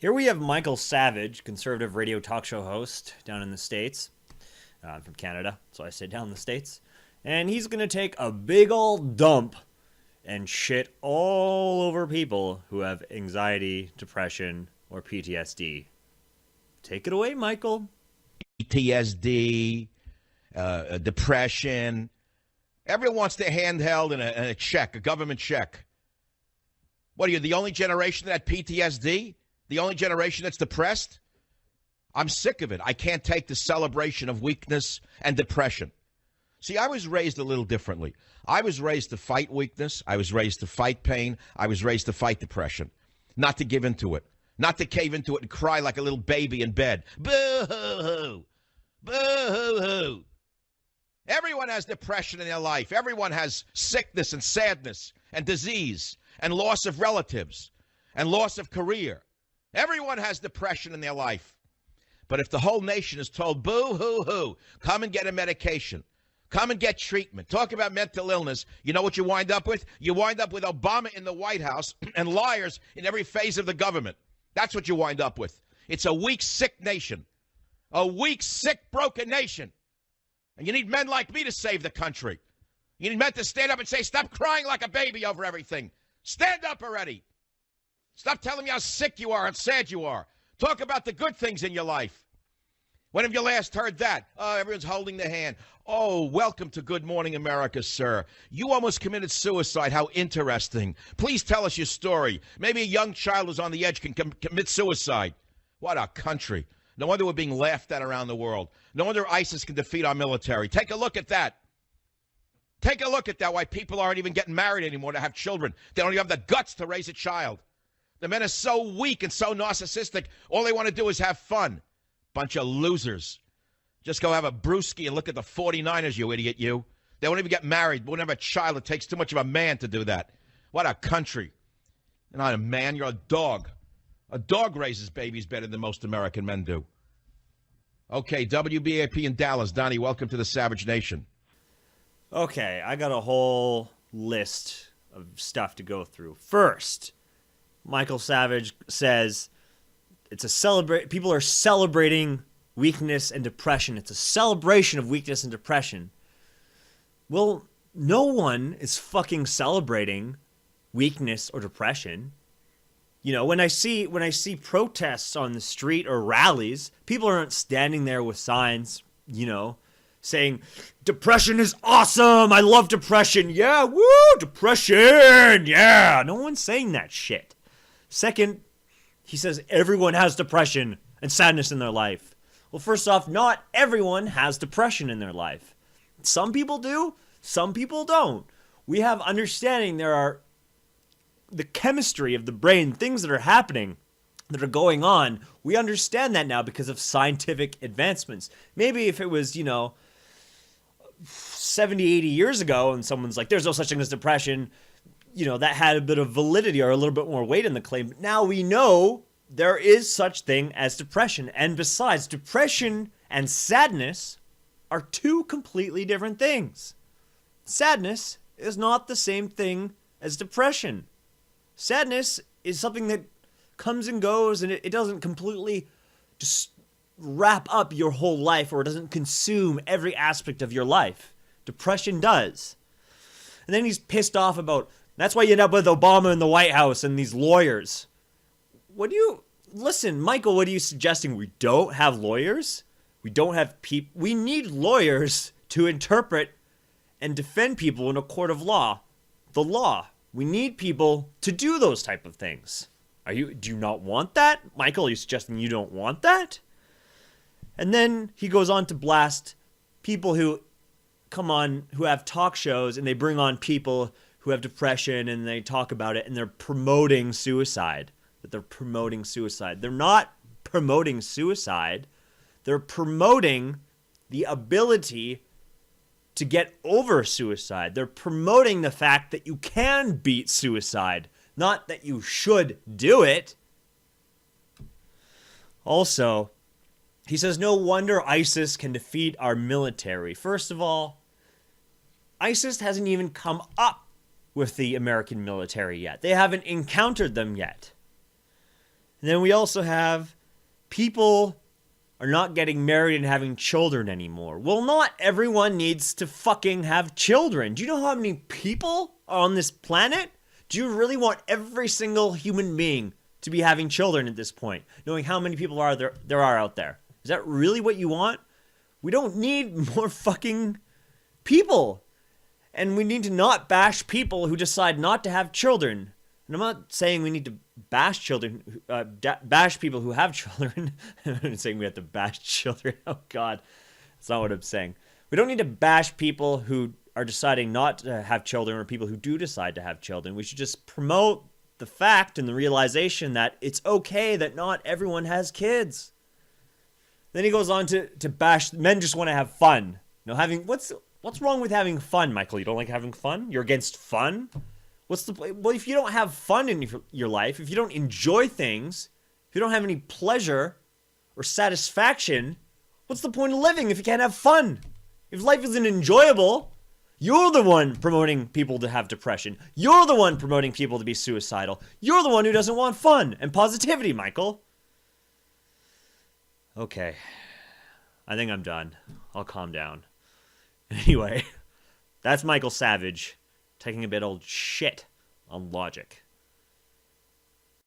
Here we have Michael Savage, conservative radio talk show host down in the States. I'm from Canada, so I say down in the States. And he's going to take a big old dump and shit all over people who have anxiety, depression, or PTSD. Take it away, Michael. PTSD, depression. Everyone wants their hand held and a check, a government check. What are you, the only generation that had PTSD? The only generation that's depressed? I'm sick of it. I can't take the celebration of weakness and depression. See, I was raised a little differently. I was raised to fight weakness. I was raised to fight pain. I was raised to fight depression, not to give into it, not to cave into it and cry like a little baby in bed. Boo-hoo-hoo. Boo-hoo-hoo. Everyone has depression in their life. Everyone has sickness and sadness and disease and loss of relatives and loss of career. Everyone has depression in their life. But if the whole nation is told, boo-hoo-hoo, come and get a medication, come and get treatment, talk about mental illness, you know what you wind up with? You wind up with Obama in the White House and liars in every phase of the government. That's what you wind up with. It's a weak, sick nation. A weak, sick, broken nation. And you need men like me to save the country. You need men to stand up and say, stop crying like a baby over everything. Stand up already. Stop telling me how sick you are and sad you are. Talk about the good things in your life. When have you last heard that? Oh, everyone's holding their hand. Oh, welcome to Good Morning America, sir. You almost committed suicide. How interesting. Please tell us your story. Maybe a young child who's on the edge can commit suicide. What a country. No wonder we're being laughed at around the world. No wonder ISIS can defeat our military. Take a look at that. Take a look at that, why people aren't even getting married anymore to have children. They don't even have the guts to raise a child. The men are so weak and so narcissistic, all they want to do is have fun. Bunch of losers. Just go have a brewski and look at the 49ers, you idiot, you. They won't even get married. Won't have a child. It takes too much of a man to do that. What a country. You're not a man, you're a dog. A dog raises babies better than most American men do. Okay, WBAP in Dallas. Donnie, welcome to the Savage Nation. Okay, I got a whole list of stuff to go through. First, Michael Savage says it's a celebrate. People are celebrating weakness and depression. It's a celebration of weakness and depression. Well, no one is fucking celebrating weakness or depression. You know, when I see protests on the street or rallies, people aren't standing there with signs, you know, saying, depression is awesome. I love depression. Yeah, woo, depression. Yeah, no one's saying that shit. Second, he says everyone has depression and sadness in their life. Well, first off, not everyone has depression in their life. Some people do, some people don't. We have understanding there are the chemistry of the brain, things that are happening, that are going on. We understand that now because of scientific advancements. Maybe if it was, 70, 80 years ago and someone's like, there's no such thing as depression, that had a bit of validity or a little bit more weight in the claim. But now we know there is such thing as depression. And besides, depression and sadness are two completely different things. Sadness is not the same thing as depression. Sadness is something that comes and goes, and it doesn't completely just wrap up your whole life, or it doesn't consume every aspect of your life. Depression does. And then he's pissed off about, that's why you end up with Obama in the White House and these lawyers. Listen, Michael, what are you suggesting? We don't have lawyers? We don't have people? We need lawyers to interpret and defend people in a court of law. The law. We need people to do those type of things. Do you not want that? Michael, are you suggesting you don't want that? And then he goes on to blast people who come on, who have talk shows, and they bring on people who have depression, and they talk about it, and they're promoting suicide. That they're promoting suicide. They're not promoting suicide. They're promoting the ability to get over suicide. They're promoting the fact that you can beat suicide, not that you should do it. Also, he says, no wonder ISIS can defeat our military. First of all, ISIS hasn't even come up with the American military yet. They haven't encountered them yet. And then we also have people are not getting married and having children anymore. Well, not everyone needs to fucking have children. Do you know how many people are on this planet? Do you really want every single human being to be having children at this point, knowing how many people there are out there? Is that really what you want? We don't need more fucking people. And we need to not bash people who decide not to have children. And I'm not saying we need to bash children, bash people who have children. I'm not saying we have to bash children. Oh, God. That's not what I'm saying. We don't need to bash people who are deciding not to have children or people who do decide to have children. We should just promote the fact and the realization that it's okay that not everyone has kids. Then he goes on to bash men just want to have fun. You know, what's wrong with having fun, Michael? You don't like having fun? You're against fun? Well, if you don't have fun in your life, if you don't enjoy things, if you don't have any pleasure or satisfaction, what's the point of living if you can't have fun? If life isn't enjoyable, you're the one promoting people to have depression. You're the one promoting people to be suicidal. You're the one who doesn't want fun and positivity, Michael. Okay. I think I'm done. I'll calm down. Anyway, that's Michael Savage taking a bit old shit on logic.